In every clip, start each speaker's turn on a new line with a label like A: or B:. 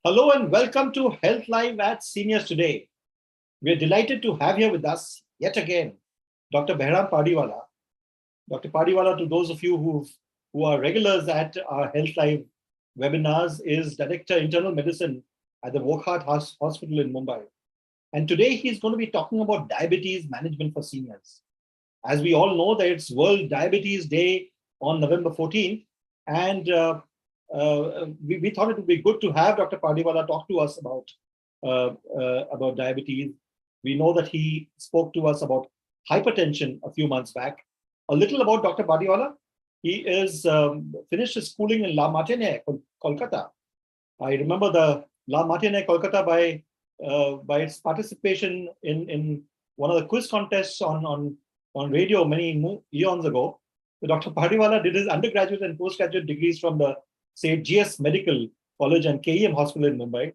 A: Hello and welcome to Health Live at Seniors Today. We are delighted to have here with us yet again Dr. Behram Pardiwalla. Dr. Pardiwalla, to those of you who are regulars at our Health Live webinars, is Director Internal Medicine at the Wockhardt Hospital in Mumbai. And today he's going to be talking about diabetes management for seniors. As we all know, that it's World Diabetes Day on November 14th, and we thought it would be good to have Dr. Pardiwalla talk to us about diabetes. We know that he spoke to us about hypertension a few months back. A little about Dr. Pardiwalla. He is finished his schooling in Martiniere Kolkata. I remember the Martiniere Kolkata by its participation in one of the quiz contests on radio many eons ago. Dr. Pardiwalla did his undergraduate and postgraduate degrees from the GS Medical College and KEM Hospital in Mumbai.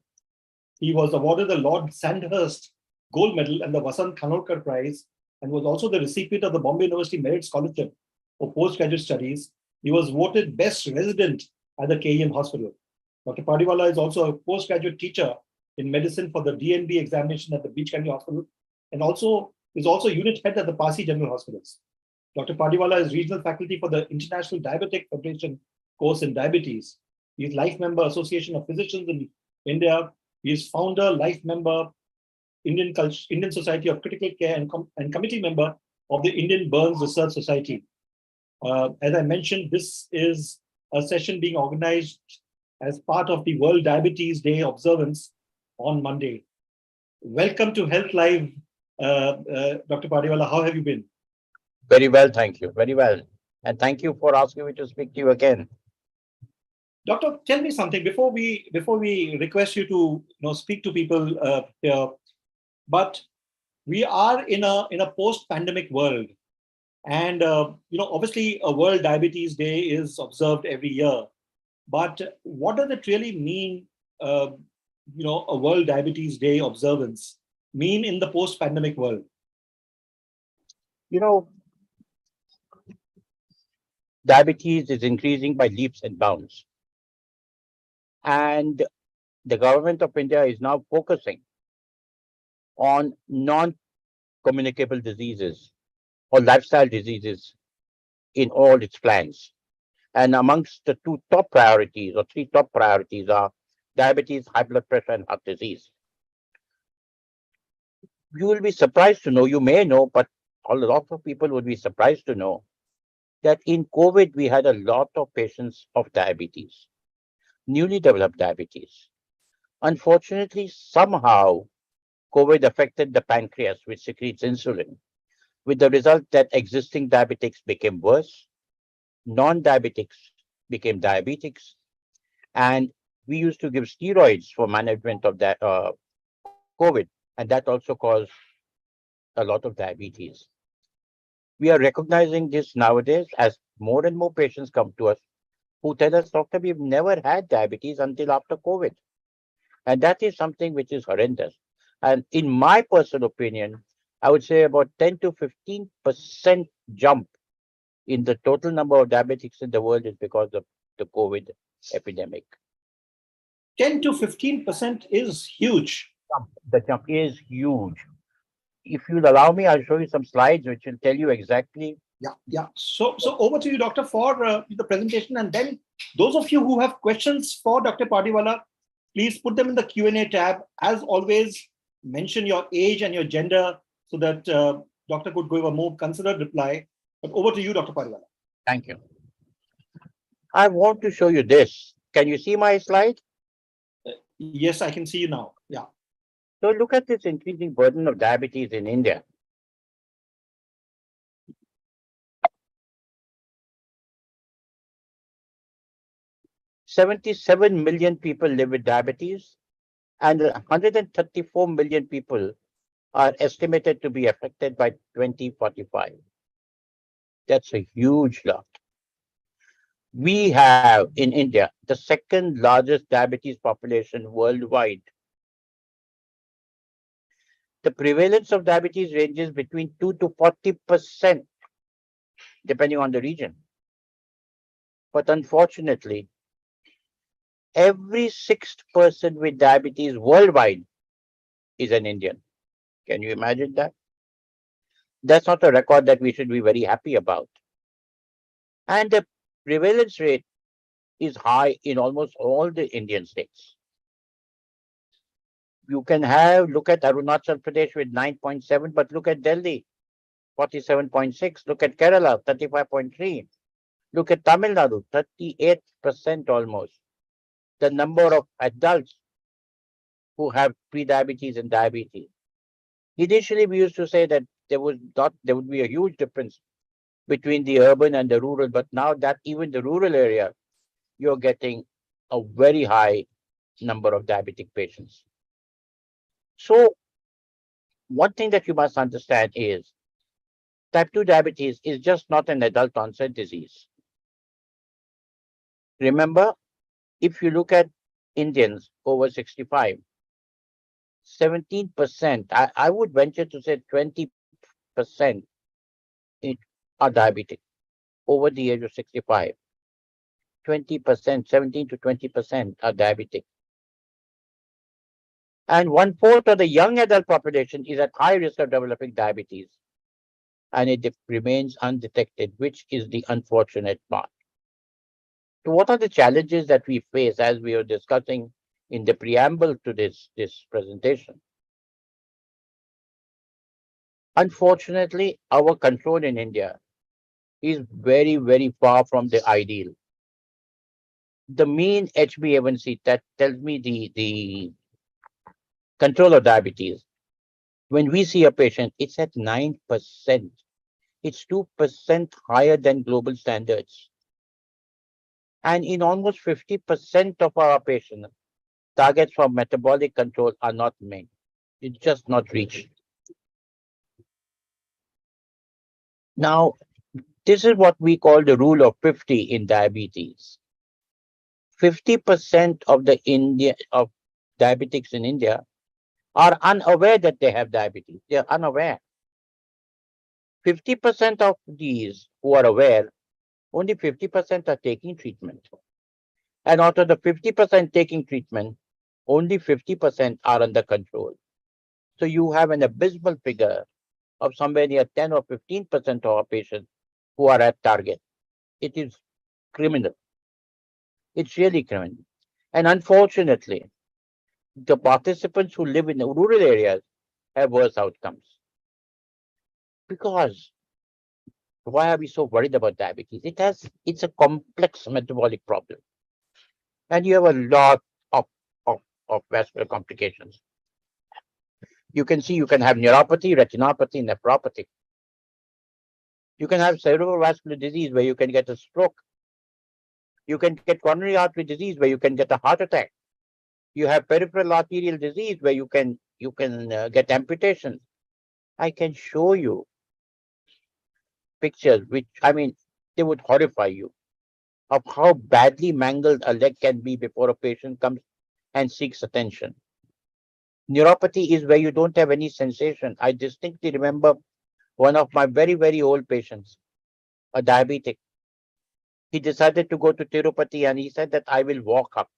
A: He was awarded the Lord Sandhurst Gold Medal and the Vasant Khanolkar Prize, and was also the recipient of the Bombay University Merit Scholarship for postgraduate studies. He was voted Best Resident at the KEM Hospital. Dr. Pardiwalla is also a postgraduate teacher in medicine for the DNB examination at the Beach Candy Hospital, and is also unit head at the Parsi General Hospitals. Dr. Pardiwalla is regional faculty for the International Diabetic Federation course in diabetes. He is life member Association of Physicians in India. He is founder, life member, Indian Society of Critical Care, and committee member of the Indian Burns Research Society. As I mentioned, this is a session being organized as part of the World Diabetes Day observance on Monday. Welcome to Health Live, Dr. Pardiwalla. How have you been?
B: Very well, thank you. Very well. And thank you for asking me to speak to you again.
A: Doctor, tell me something before we request you to speak to people here. But we are in a post-pandemic world, and obviously a World Diabetes Day is observed every year. But what does it really mean? A World Diabetes Day observance mean in the post-pandemic world?
B: Diabetes is increasing by leaps and bounds. And the government of India is now focusing on non-communicable diseases or lifestyle diseases in all its plans. And amongst the three top priorities are diabetes, high blood pressure, and heart disease. You will be surprised to know, you may know, but a lot of people would be surprised to know that in COVID, we had a lot of patients of diabetes, newly developed diabetes. Unfortunately, somehow, COVID affected the pancreas, which secretes insulin, with the result that existing diabetics became worse, non-diabetics became diabetics, and we used to give steroids for management of that COVID, and that also caused a lot of diabetes. We are recognizing this nowadays as more and more patients come to us who tell us, doctor, we've never had diabetes until after COVID. And that is something which is horrendous. And in my personal opinion, I would say about 10 to 15% jump in the total number of diabetics in the world is because of the COVID epidemic.
A: 10 to 15% is huge.
B: The jump is huge. If you'll allow me, I'll show you some slides which will tell you exactly.
A: Yeah. So over to you, Doctor, for the presentation. And then those of you who have questions for Dr. Pardiwalla, please put them in the Q&A tab. As always, mention your age and your gender so that Doctor could give a more considered reply. But over to you, Dr. Pardiwalla.
B: Thank you. I want to show you this. Can you see my slide?
A: Yes, I can see you now. Yeah.
B: So look at this increasing burden of diabetes in India. "77 million people live with diabetes, and 134 million people are estimated to be affected by 2045. That's a huge lot. We have in India the second largest diabetes population worldwide. The prevalence of diabetes ranges between 2 to 40%, depending on the region. But unfortunately, every sixth person with diabetes worldwide is an Indian. Can you imagine that? That's not a record that we should be very happy about. And the prevalence rate is high in almost all the Indian states. You can look at Arunachal Pradesh with 9.7, but look at Delhi, 47.6. Look at Kerala, 35.3. Look at Tamil Nadu, 38% almost. The number of adults who have pre-diabetes and diabetes. Initially, we used to say that there would be a huge difference between the urban and the rural, but now that even the rural area, you're getting a very high number of diabetic patients. So one thing that you must understand is type 2 diabetes is just not an adult onset disease. Remember, if you look at Indians over 65, 17%, I would venture to say 20% are diabetic over the age of 65. 20%, 17 to 20% are diabetic. And 1/4 of the young adult population is at high risk of developing diabetes. And it remains undetected, which is the unfortunate part. So what are the challenges that we face as we are discussing in the preamble to this presentation? Unfortunately, our control in India is very, very far from the ideal. The mean HbA1c that tells me the control of diabetes. When we see a patient, it's at 9%. It's 2% higher than global standards. And in almost 50% of our patients, targets for metabolic control are not met. It's just not reached. Now, this is what we call the rule of 50 in diabetes. 50% of diabetics in India are unaware that they have diabetes. They are unaware. 50% of these who are aware, only 50% are taking treatment. And out of the 50% taking treatment, only 50% are under control. So you have an abysmal figure of somewhere near 10 or 15% of our patients who are at target. It is criminal. It's really criminal. And unfortunately, the participants who live in the rural areas have worse outcomes. Because why are we so worried about diabetes? It's a complex metabolic problem. And you have a lot of, of, of vascular complications. You can see you can have neuropathy, retinopathy, nephropathy. You can have cerebral vascular disease where you can get a stroke. You can get coronary artery disease where you can get a heart attack. You have peripheral arterial disease where you can get amputation. I can show you pictures which, they would horrify you of how badly mangled a leg can be before a patient comes and seeks attention. Neuropathy is where you don't have any sensation. I distinctly remember one of my very, very old patients, a diabetic. He decided to go to Tirupati and he said that I will walk up.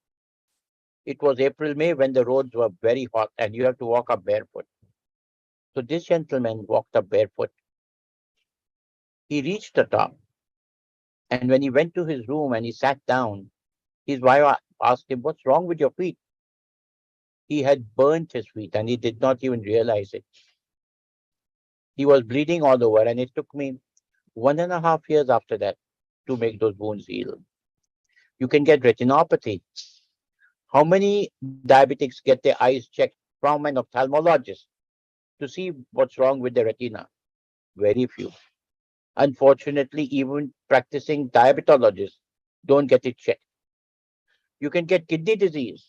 B: It was April, May when the roads were very hot and you have to walk up barefoot. So this gentleman walked up barefoot. He reached the top. And when he went to his room and he sat down, his wife asked him, "What's wrong with your feet?" He had burnt his feet and he did not even realize it. He was bleeding all over and it took me 1.5 years after that to make those wounds heal. You can get retinopathy. How many diabetics get their eyes checked from an ophthalmologist to see what's wrong with the retina? Very few. Unfortunately, even practicing diabetologists don't get it checked. You can get kidney disease,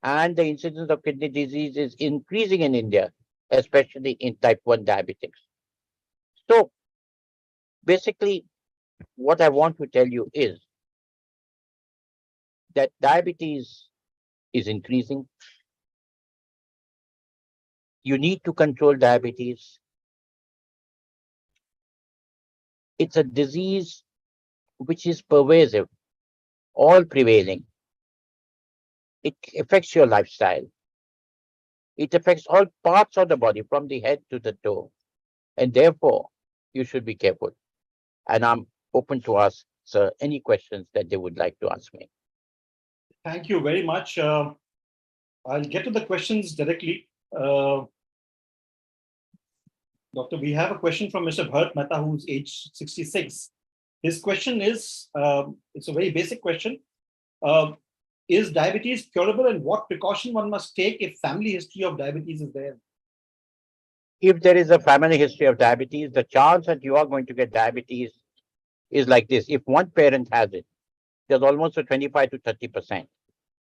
B: and the incidence of kidney disease is increasing in India, especially in type 1 diabetics. So, basically, what I want to tell you is that diabetes is increasing. You need to control diabetes. It's a disease which is pervasive, all prevailing. it affects your lifestyle. It affects all parts of the body from the head to the toe. And therefore, you should be careful. And I'm open to ask, sir, any questions that they would like to ask me.
A: Thank you very much. I'll get to the questions directly. Doctor, we have a question from Mr. Bharat Mehta, who's age 66. His question is, it's a very basic question. Is diabetes curable, and what precaution one must take if family history of diabetes is there?
B: If there is a family history of diabetes, the chance that you are going to get diabetes is like this. If one parent has it, there's almost a 25 to 30%.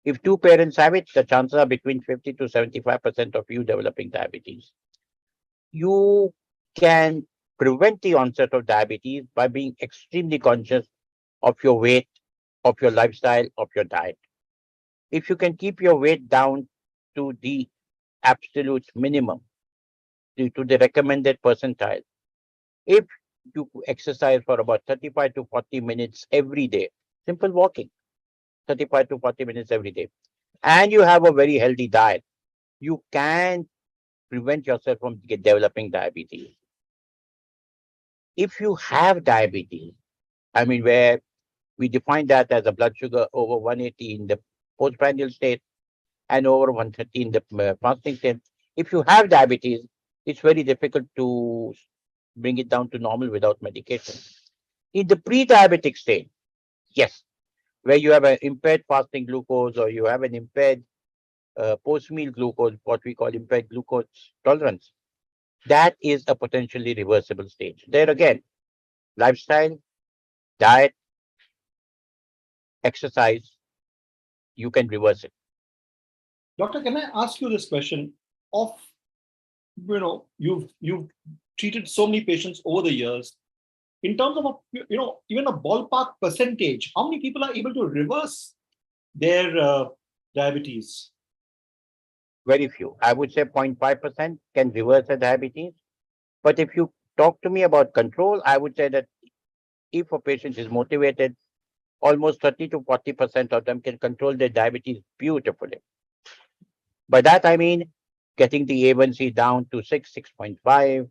B: If two parents have it, the chances are between 50 to 75% of you developing diabetes. You can prevent the onset of diabetes by being extremely conscious of your weight, of your lifestyle, of your diet. If you can keep your weight down to the absolute minimum, to the recommended percentile, if you exercise for about 35 to 40 minutes every day, simple walking, 35 to 40 minutes every day, and you have a very healthy diet, you can prevent yourself from developing diabetes. If you have diabetes, I mean, where we define that as a blood sugar over 180 in the postprandial state and over 130 in the fasting state, if you have diabetes, it's very difficult to bring it down to normal without medication. In the pre-diabetic state, yes, where you have an impaired fasting glucose or you have an impaired post-meal glucose, what we call impaired glucose tolerance, that is a potentially reversible stage. There again, lifestyle, diet, exercise, you can reverse it.
A: Doctor, can I ask you this question? Of you've treated so many patients over the years. In terms of even a ballpark percentage, how many people are able to reverse their diabetes?
B: Very few. I would say 0.5% can reverse the diabetes. But if you talk to me about control, I would say that if a patient is motivated, almost 30 to 40% of them can control their diabetes beautifully. By that, I mean getting the A1C down to 6, 6.5,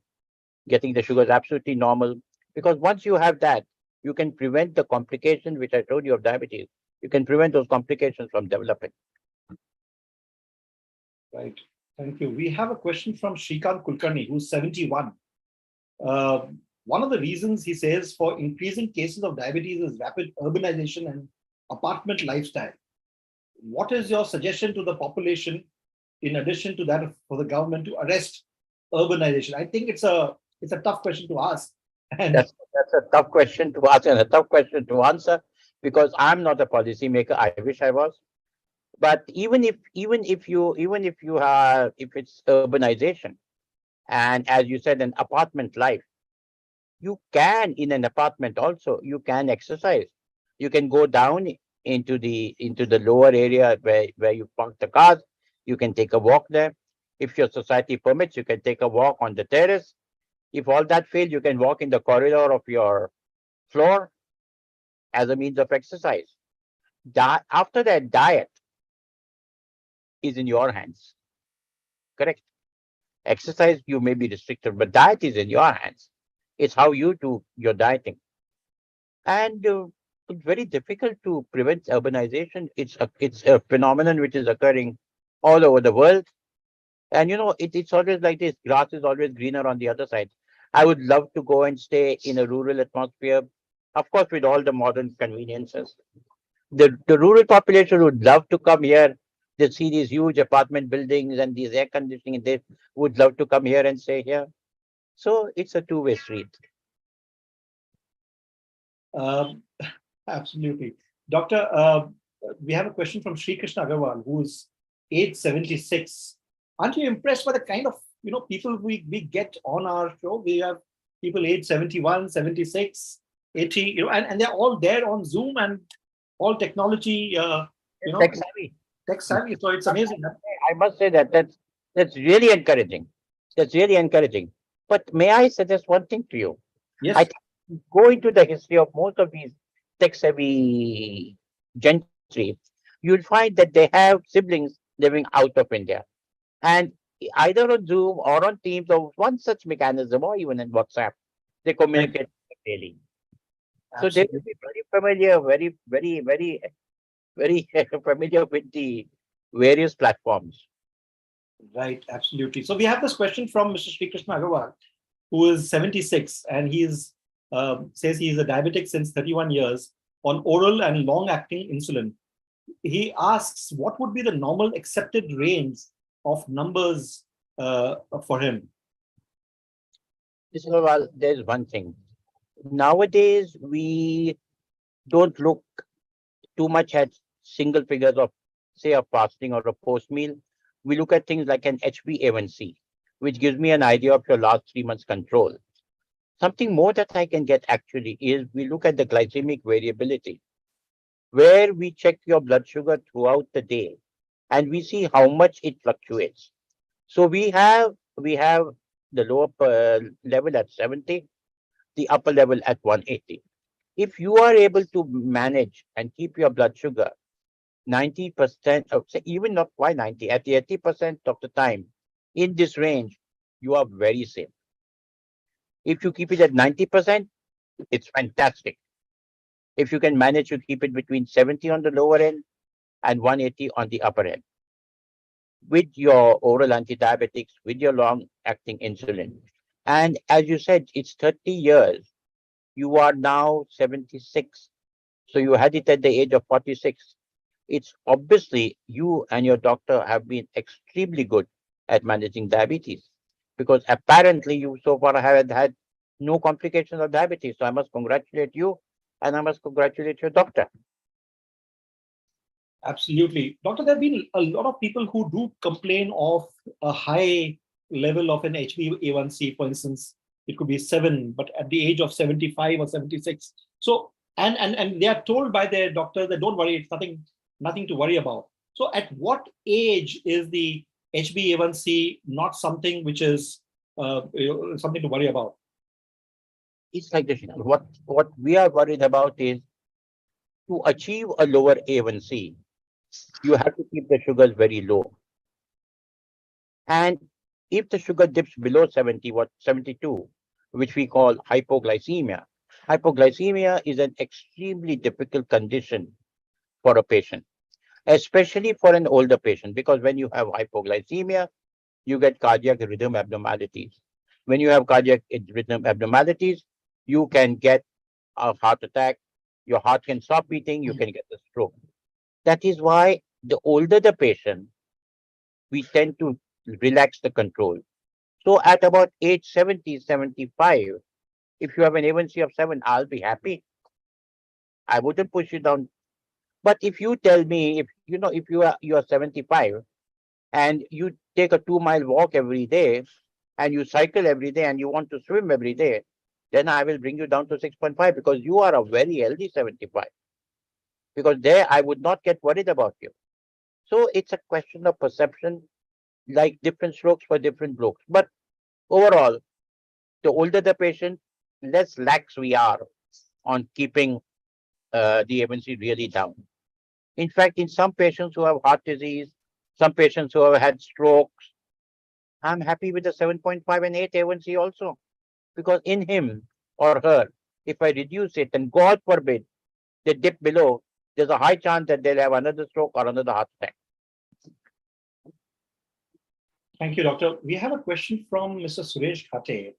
B: getting the sugars absolutely normal. Because once you have that, you can prevent the complication, which I told you of diabetes. You can prevent those complications from developing.
A: Right. Thank you. We have a question from Shrikant Kulkarni, who's 71. One of the reasons, he says, for increasing cases of diabetes is rapid urbanization and apartment lifestyle. What is your suggestion to the population, in addition to that, for the government to arrest urbanization? I think it's a tough question to ask. And
B: that's a tough question to ask and a tough question to answer, because I'm not a policymaker. I wish I was. But even if it's urbanization, and as you said, an apartment life, you can, in an apartment also, you can exercise. You can go down into the lower area where you park the cars. You can take a walk there. If your society permits, you can take a walk on the terrace. If all that fails, you can walk in the corridor of your floor as a means of exercise. After that, diet is in your hands. Correct. Exercise, you may be restricted, but diet is in your hands. It's how you do your dieting. And it's very difficult to prevent urbanization. It's a phenomenon which is occurring all over the world. And it's always like this. Grass is always greener on the other side. I would love to go and stay in a rural atmosphere, of course, with all the modern conveniences. The rural population would love to come here. They see these huge apartment buildings and these air conditioning, and they would love to come here and stay here. So it's a two-way street.
A: Um, absolutely. Doctor, we have a question from Sri Krishna Agarwal, who's age 76. Aren't you impressed by the kind of people we get on our show? We have people age 71, 76, 80, and they're all there on Zoom and all technology,
B: Tech savvy.
A: tech savvy. So it's amazing.
B: I must say that's really encouraging. That's really encouraging. But may I suggest one thing to you?
A: Yes.
B: I think go into the history of most of these tech savvy gentry. you'll find that they have siblings living out of India. And either on Zoom or on Teams or one such mechanism or even in WhatsApp, they
A: Right.
B: communicate daily. So they will
A: Absolutely.
B: be very familiar, very familiar with the various platforms.
A: Right. Absolutely. So we have this question from Mr. Sri Krishna Agarwal, who is 76, and says he is a diabetic since 31 years on oral and long-acting insulin. He asks, what would be the normal accepted range of numbers for him?
B: Well, there's one thing. Nowadays, we don't look too much at single figures of, say, a fasting or a post meal. We look at things like an HbA1c, which gives me an idea of your last 3 months control. Something more that I can get actually is we look at the glycemic variability, where we check your blood sugar throughout the day and we see how much it fluctuates. So we have the lower level at 70, the upper level at 180. If you are able to manage and keep your blood sugar 90% of, say, even not quite 90, at the 80% of the time in this range, you are very safe. If you keep it at 90%, it's fantastic. If you can manage to keep it between 70 on the lower end and 180 on the upper end, with your oral antidiabetics, with your long acting insulin. And as you said, it's 30 years. You are now 76. So you had it at the age of 46. It's obviously you and your doctor have been extremely good at managing diabetes, because apparently you so far have had no complications of diabetes. So I must congratulate you and I must congratulate your doctor.
A: Absolutely. Doctor, there have been a lot of people who do complain of a high level of an HbA1c, for instance. It could be 7, but at the age of 75 or 76. So, and they are told by their doctor that don't worry, it's nothing to worry about. So at what age is the HbA1c not something which is something to worry about?
B: It's like this. What we are worried about is to achieve a lower A1C, you have to keep the sugars very low. And if the sugar dips below 70, 72, which we call hypoglycemia, hypoglycemia is an extremely difficult condition for a patient, especially for an older patient, because when you have hypoglycemia, you get cardiac rhythm abnormalities. When you have cardiac rhythm abnormalities, you can get a heart attack, your heart can stop beating, you can get a stroke. That is why the older the patient, we tend to relax the control. So at about age 70, 75, if you have an A1C of 7, I'll be happy. I wouldn't push you down. But if you tell me, if you are 75 and you take a 2 mile walk every day and you cycle every day and you want to swim every day, then I will bring you down to 6.5, because you are a very healthy 75. Because there I would not get worried about you. So it's a question of perception, like different strokes for different blokes. But overall, the older the patient, less lax we are on keeping the A1C really down. In fact, in some patients who have heart disease, some patients who have had strokes, I'm happy with the 7.5 and 8 A1C also, because in him or her, if I reduce it, and God forbid they dip below, there's a high chance that they'll have another stroke or another heart attack.
A: Thank you, doctor. We have a question from Mr. Suresh Khate,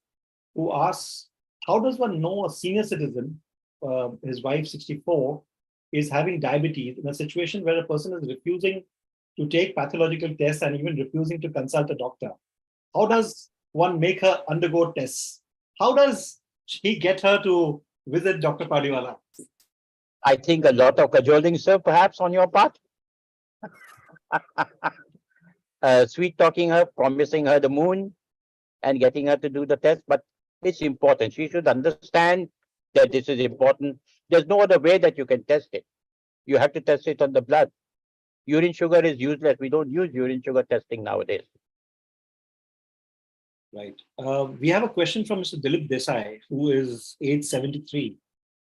A: who asks, how does one know a senior citizen, his wife 64, is having diabetes in a situation where a person is refusing to take pathological tests and even refusing to consult a doctor? How does one make her undergo tests? How does he get her to visit Dr. Pardiwala?
B: I think a lot of cajoling, sir, perhaps on your part. Sweet talking her, promising her the moon, and getting her to do the test. But it's important. She should understand that this is important. There's no other way that you can test it. You have to test it on the blood. Urine sugar is useless. We don't use urine sugar testing nowadays.
A: Right. We have a question from Mr. Dilip Desai, who is age 73.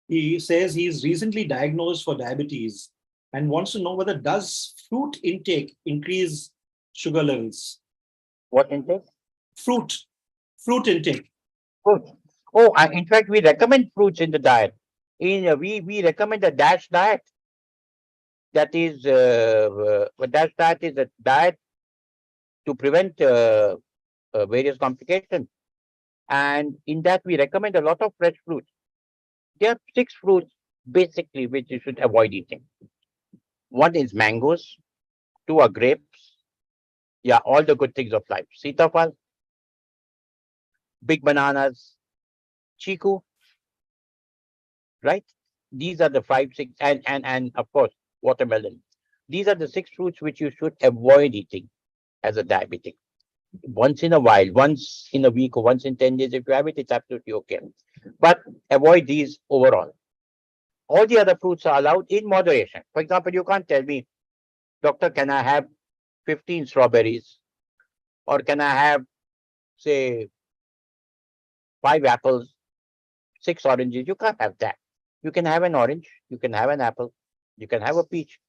A: He says he's recently diagnosed for diabetes and wants to know whether does fruit intake increase sugar levels?
B: What intake?
A: Fruit intake.
B: Fruit. Oh, in fact, we recommend fruits in the diet. We recommend a DASH diet. That is, a DASH diet is a diet to prevent various complications. And in that, we recommend a lot of fresh fruits. There are 6 fruits basically which you should avoid eating. One is mangoes, 2 are grapes. Yeah, all the good things of life. Sitafal, big bananas, chiku, right? These are the 5, 6, and of course, watermelon. These are the 6 fruits which you should avoid eating as a diabetic. Once in a while, once in a week or once in 10 days, if you have it, it's absolutely okay. But avoid these overall. All the other fruits are allowed in moderation. For example, you can't tell me, doctor, can I have 15 strawberries? Or can I have, say, 5 apples, 6 oranges? You can't have that. You can have an orange, you can have an apple, you can have a peach,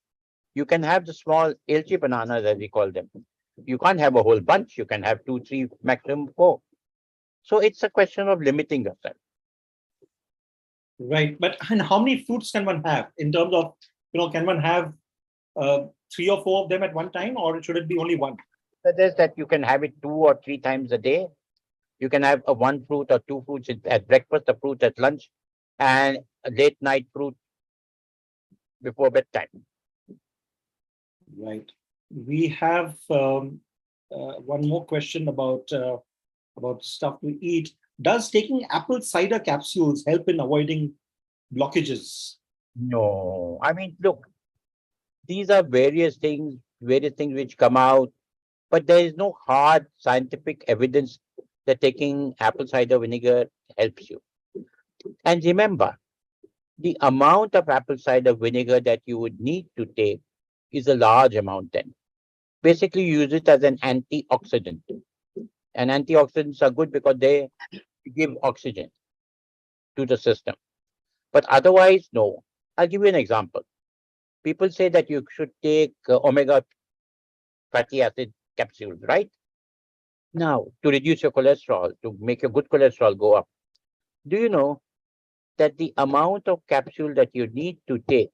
B: you can have the small elchi bananas, as we call them. You can't have a whole bunch. You can have 2, 3, maximum 4. So it's a question of limiting yourself.
A: Right. But and how many fruits can one have in terms of, can one have 3 or 4 of them at one time, or should it be only one?
B: Suggest that you can have it 2 or 3 times a day. You can have a 1 fruit or 2 fruits at breakfast, a fruit at lunch, and a late night fruit before bedtime.
A: Right. We have one more question about stuff to eat. Does taking apple cider capsules help in avoiding blockages?
B: No, I mean, look, these are various things which come out, but there is no hard scientific evidence that taking apple cider vinegar helps you. And remember, the amount of apple cider vinegar that you would need to take is a large amount then. Basically, use it as an antioxidant. And antioxidants are good because they give oxygen to the system. But otherwise, no. I'll give you an example. People say that you should take omega fatty acid capsules, right? Now, to reduce your cholesterol, to make your good cholesterol go up. Do you know that the amount of capsule that you need to take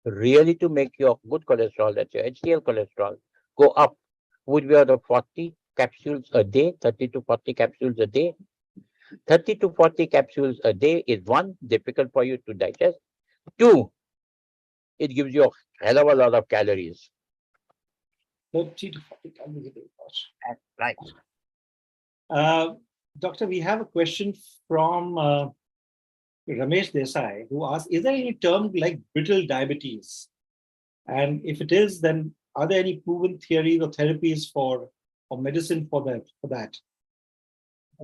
B: really to make your good cholesterol, that's your HDL cholesterol, go up would be about 40 capsules a day, 30 to 40 capsules a day. 30 to 40 capsules a day is 1, difficult for you to digest. 2, it gives you a hell of a lot of calories.
A: 30 to 40 calories a day.
B: That's right.
A: Doctor, we have a question from Ramesh Desai, who asks, is there any term like brittle diabetes? And if it is, then are there any proven theories or therapies or medicine for that?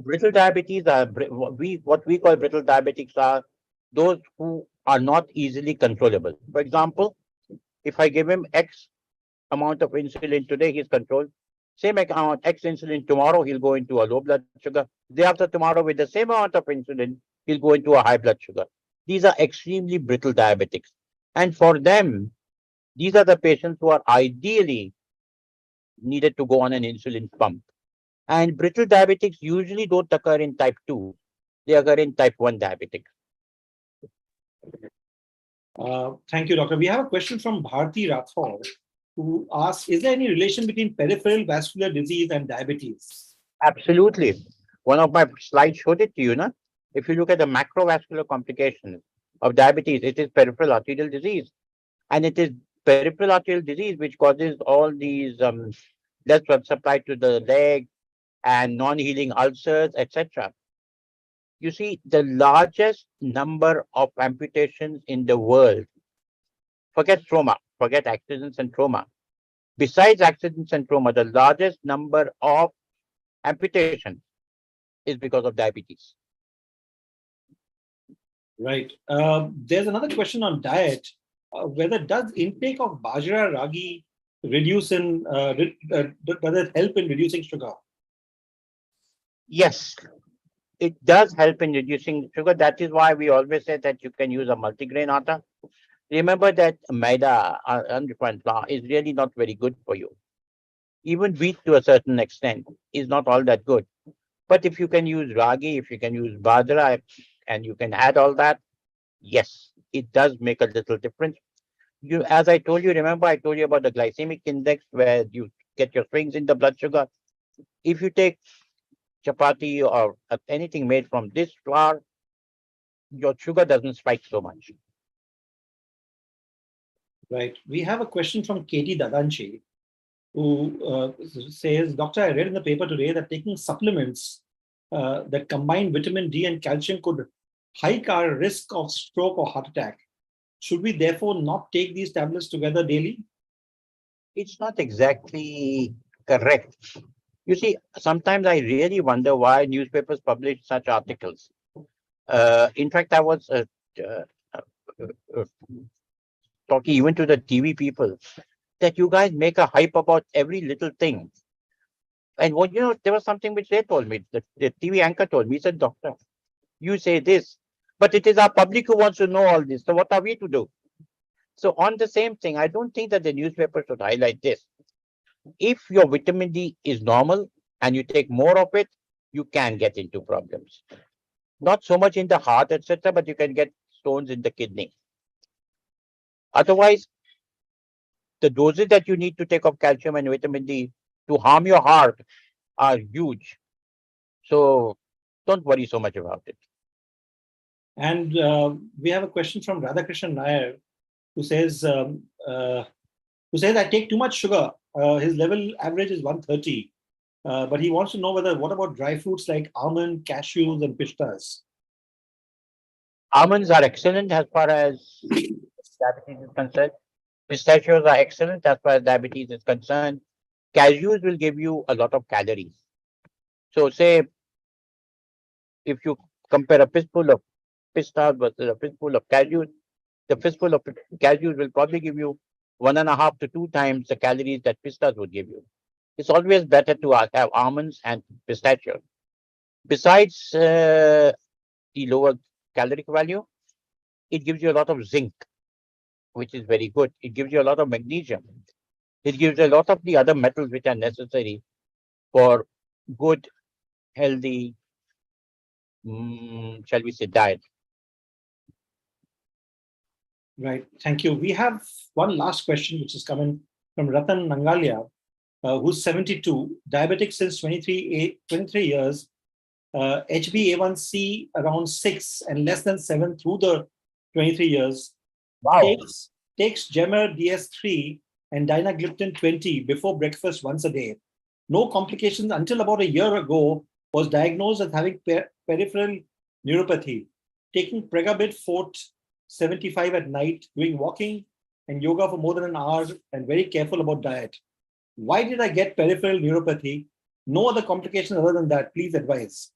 B: Brittle diabetes are what we call brittle diabetics are those who are not easily controllable. For example, if I give him X amount of insulin today, he's controlled. Same amount X insulin tomorrow, he'll go into a low blood sugar. Day after tomorrow, with the same amount of insulin, he'll go into a high blood sugar. These are extremely brittle diabetics, and for them, these are the patients who are ideally needed to go on an insulin pump. And brittle diabetics usually don't occur in type 2. They occur in type 1 diabetics.
A: Thank you, Doctor. We have a question from Bharti Rathore, who asks, is there any relation between peripheral vascular disease and diabetes?
B: Absolutely. One of my slides showed it to you, no? If you look at the macrovascular complications of diabetes, it is peripheral arterial disease. And it is peripheral arterial disease which causes all these less blood supply to the leg and non-healing ulcers, etc. You see, the largest number of amputations in the world, forget trauma, forget accidents and trauma. Besides accidents and trauma, the largest number of amputations is because of diabetes.
A: Right. There's another question on diet. Whether does intake of bajra ragi does it help in reducing sugar?
B: Yes, it does help in reducing sugar. That is why we always say that you can use a multigrain atta. Remember that maida, unrefined flour, is really not very good for you. Even wheat to a certain extent is not all that good. But if you can use ragi, if you can use bajra, and you can add all that, yes, it does make a little difference. You, as I told you, remember I told you about the glycemic index where you get your swings in the blood sugar. If you take chapati or anything made from this flour, your sugar doesn't spike so much.
A: Right. We have a question from Katie Dadanchi, who says, Doctor, I read in the paper today that taking supplements that combine vitamin D and calcium could hike our risk of stroke or heart attack. Should we therefore not take these tablets together daily?
B: It's not exactly correct. You see, sometimes I really wonder why newspapers publish such articles. In fact, I was uh, uh, talking even to the TV people that you guys make a hype about every little thing. And what there was something which they told me. The TV anchor told me, he said, Doctor, you say this, but it is our public who wants to know all this. So what are we to do? So on the same thing, I don't think that the newspaper should highlight this. If your vitamin D is normal and you take more of it, you can get into problems. Not so much in the heart, etc., but you can get stones in the kidney. Otherwise, the doses that you need to take of calcium and vitamin D to harm your heart are huge. So don't worry so much about it.
A: And we have a question from Radhakrishnan Nair, who says, I take too much sugar. His level average is 130. But he wants to know what about dry fruits like almond, cashews, and pistas?
B: Almonds are excellent as far as diabetes is concerned. Pistachios are excellent as far as diabetes is concerned. Cashews will give you a lot of calories. So say if you compare a fistful of pistas versus a fistful of cashews, the fistful of cashews will probably give you 1.5 to 2 times the calories that pistas would give you. It's always better to have almonds and pistachios. Besides the lower caloric value, it gives you a lot of zinc, which is very good. It gives you a lot of magnesium. It gives a lot of the other metals which are necessary for good, healthy, shall we say, diet.
A: Right. Thank you. We have one last question, which is coming from Ratan Nangalia, who's 72, diabetic since 23 years, HbA1c around 6 and less than 7 through the 23 years,
B: Wow.
A: takes Gemer DS3 and Dinagliptin 20 before breakfast once a day. No complications until about a year ago, was diagnosed as having peripheral neuropathy. Taking Pregabit Fort 75 at night, doing walking and yoga for more than an hour, and very careful about diet. Why did I get peripheral neuropathy? No other complication other than that. Please advise.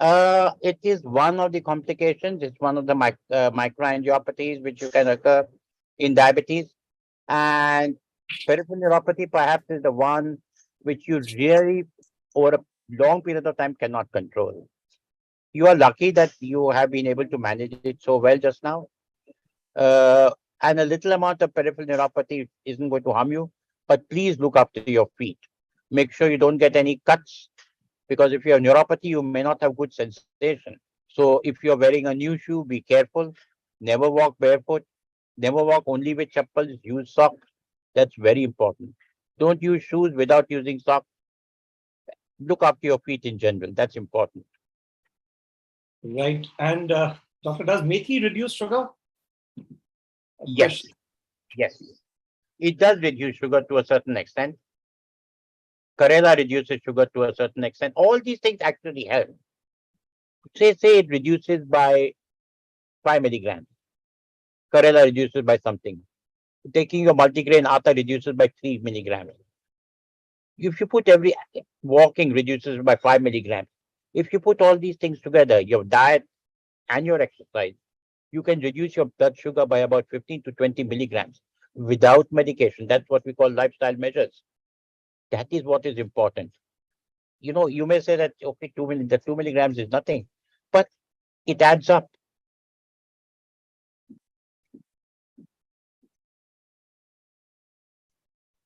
B: It is one of the complications. It's one of the microangiopathies which you can occur in diabetes. And peripheral neuropathy perhaps is the one which you really, over a long period of time, cannot control. You are lucky that you have been able to manage it so well just now. And a little amount of peripheral neuropathy isn't going to harm you, but please look after your feet. Make sure you don't get any cuts, because if you have neuropathy, you may not have good sensation. So if you're wearing a new shoe, be careful. Never walk barefoot. Never walk only with chappals. Use socks. That's very important. Don't use shoes without using socks. Look after your feet in general. That's important.
A: Right. And Doctor, does methi reduce sugar?
B: Yes. Yes. It does reduce sugar to a certain extent. Karela reduces sugar to a certain extent. All these things actually help. Say it reduces by 5 milligrams. Karela reduces by something. Taking your multigrain atta reduces by 3 milligrams. If you put every walking reduces by 5 milligrams. If you put all these things together, your diet and your exercise, you can reduce your blood sugar by about 15 to 20 milligrams without medication. That's what we call lifestyle measures. That is what is important. You may say that, okay, the 2 milligrams is nothing, but it adds up.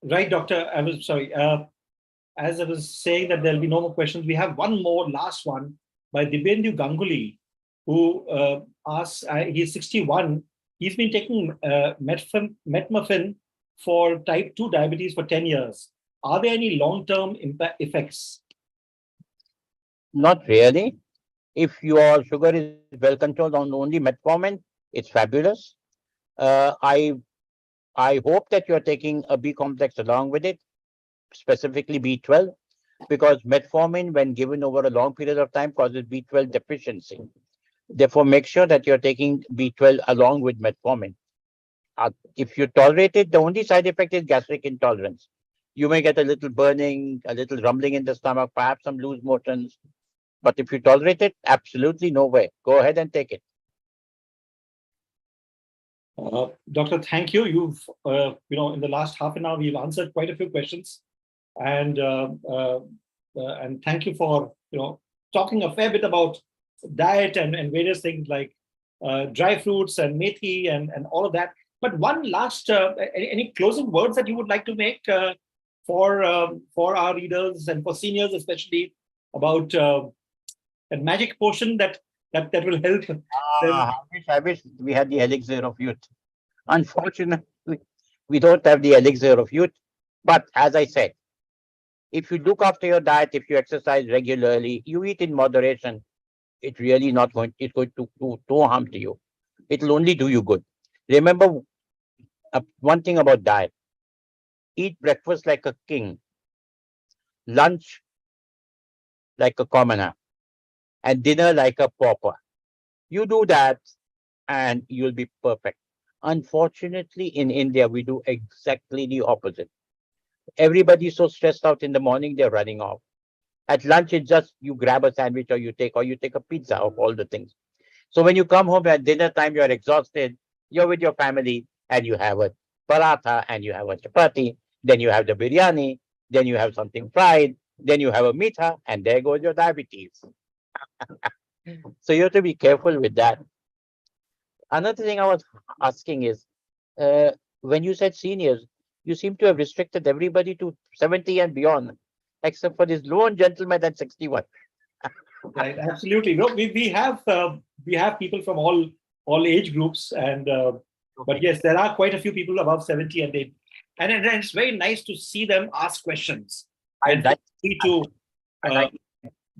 A: Right, Doctor. I was sorry. As I was saying that there'll be no more questions, we have one more last one by Dibyendu Ganguly, who asks, he's 61. He's been taking metformin for type 2 diabetes for 10 years. Are there any long-term effects?
B: Not really. If your sugar is well controlled on only metformin, it's fabulous. I hope that you're taking a B complex along with it, specifically B12, because metformin, when given over a long period of time, causes B12 deficiency. Therefore, make sure that you're taking B12 along with metformin. If you tolerate it, the only side effect is gastric intolerance. You may get a little burning, a little rumbling in the stomach, perhaps some loose motions. But if you tolerate it, absolutely no way. Go ahead and take it.
A: Doctor, thank you. You've, in the last half an hour, we've answered quite a few questions, and thank you for, talking a fair bit about diet and various things like dry fruits and methi and all of that. But one last, any closing words that you would like to make for our readers and for seniors, especially about that magic potion that will help them?
B: I wish we had the elixir of youth. Unfortunately, we don't have the elixir of youth. But as I said, if you look after your diet, if you exercise regularly, you eat in moderation, it's really not going, it's going to do no harm to you. It'll only do you good. Remember one thing about diet: eat breakfast like a king, lunch like a commoner, and dinner like a pauper. You do that and you'll be perfect. Unfortunately, in India, we do exactly the opposite. Everybody's so stressed out in the morning, they're running off. At lunch, it's just you grab a sandwich or you take a pizza of all the things. So when you come home at dinner time, you're exhausted, you're with your family, and you have a paratha and you have a chapati, then you have the biryani, then you have something fried, then you have a meetha, and there goes your diabetes. So you have to be careful with that. Another thing I was asking is, when you said seniors, you seem to have restricted everybody to 70 and beyond, except for this lone gentleman at 61.
A: Right, absolutely. No, we have people from all age groups, and but yes, there are quite a few people above 70, and it's very nice to see them ask questions and free to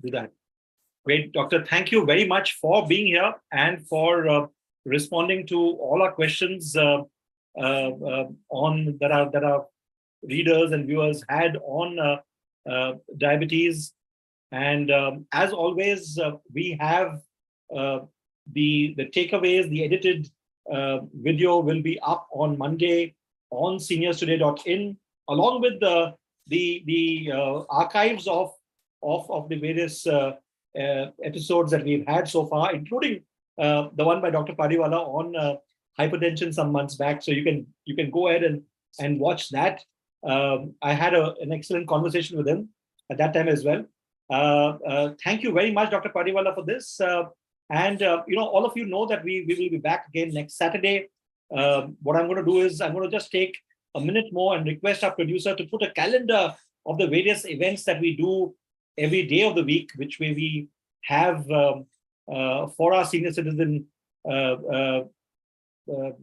A: do that. Great, Doctor. Thank you very much for being here and for responding to all our questions on that our readers and viewers had on diabetes. And as always, we have the takeaways. The edited video will be up on Monday on seniorstoday.in, along with the archives of the various episodes that we've had so far, including the one by Dr. Pardiwala on hypertension some months back. So you can go ahead and watch that. I had an excellent conversation with him at that time as well. Thank you very much, Dr. Pardiwala, for this. And all of you know that we will be back again next Saturday. What I'm going to do is I'm going to just take a minute more and request our producer to put a calendar of the various events that we do every day of the week, which way we have for our senior citizen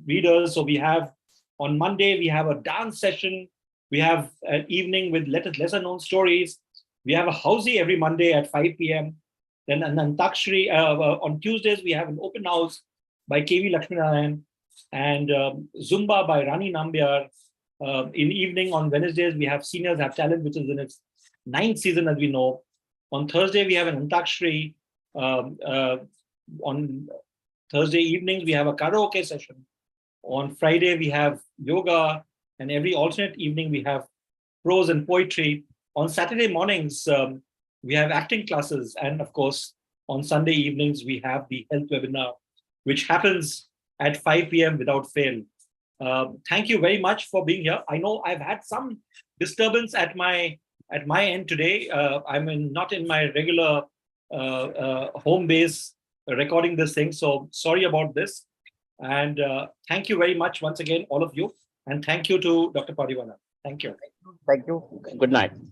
A: readers. So we have on Monday, we have a dance session. We have an evening with lesser known stories. We have a housey every Monday at 5 p.m. Then an Antakshari. On Tuesdays, we have an open house by KV Lakshminarayan and Zumba by Rani Nambiar. In evening on Wednesdays, we have Seniors Have Talent, which is in its 9th season, as we know. On Thursday, we have an Antakshari. On Thursday evenings, we have a karaoke session. On Friday, we have yoga. And every alternate evening, we have prose and poetry. On Saturday mornings, we have acting classes. And of course, on Sunday evenings, we have the health webinar, which happens at 5 p.m. without fail. Thank you very much for being here. I know I've had some disturbance at my end today. I'm not in my regular home base recording this thing. So sorry about this. And thank you very much once again, all of you. And thank you to Dr. Pardiwala. Thank you.
B: Thank you. Good night.